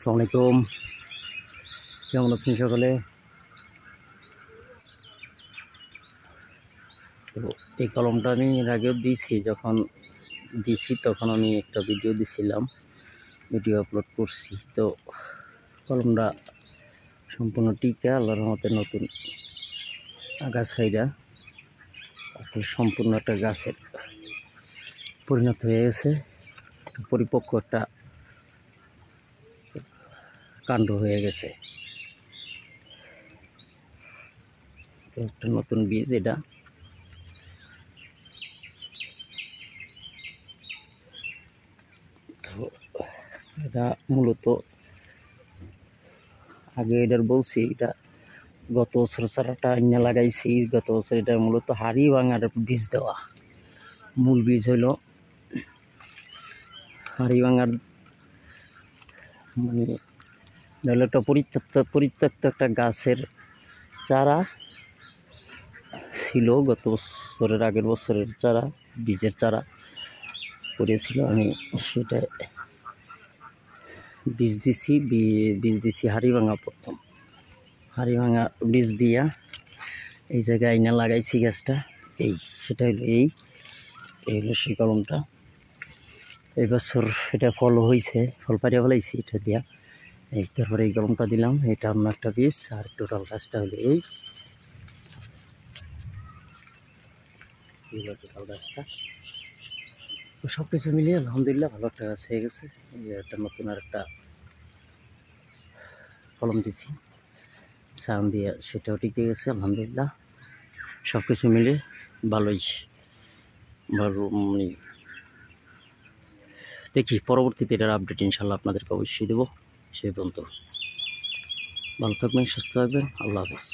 আসসালামু আলাইকুম, কেমন আছেন সকলে? তো এই কলমটা আমি এর আগেও দিয়েছি, যখন দিছি তখন আমি একটা ভিডিও দিছিলাম, ভিডিও আপলোড করছি। তো কলমটা সম্পূর্ণ টিকে আল্লাহর রহমতে নতুন আগাছাইরা সম্পূর্ণ একটা গাছের পরিণত হয়ে গেছে, পরিপক্ক একটা কাণ্ড হয়ে গেছে। একটা নতুন বীজ এটা। তো এটা মূলত আগে এটার বলছি, এটা গত বছর চারাটা এনে লাগাইছি। গত বছর এটা মূলত হাড়ি ভাঙার বীজ দেওয়া। মূল বীজ হলো হাড়ি ভাঙার, মানে হলো একটা পরিত্যক্ত একটা গাছের চারা ছিল। গত বছরের আগের বছরের চারা, বীজের চারা করেছিল। আমি সেটা বীজ দিছি হাড়ি ভাঙা। প্রথম হাড়ি ভাঙা বীজ দিয়া এই জায়গায় আইনা লাগাইছি গাছটা। সেটা হলো এই হলো সেই কলমটা। এই বছর এটা ফল হয়েছে, ফল পাড়িয়া ফেলাইছি এটা দিয়া। তারপরে এই কলমটা দিলাম, এটা অন্য একটা বীজ। আর টোটাল গাছটা হলো এই টোটাল গাছটা। তো সব কিছু মিলিয়ে আলহামদুলিল্লাহ ভালো একটা গাছ হয়ে গেছে। একটা নতুন আর একটা কলম দিছি সাউন্ড দিয়ে, সেটাও টিকে গেছে আলহামদুলিল্লাহ। সব কিছু মিলে ভালোই ভালো। মানে দেখি পরবর্তীতে এটার আপডেট ইনশাল্লাহ আপনাদেরকে অবশ্যই দেবো। সেই পর্যন্ত ভালো থাকবেন, সুস্থ থাকবেন, আল্লাহ হাফেজ।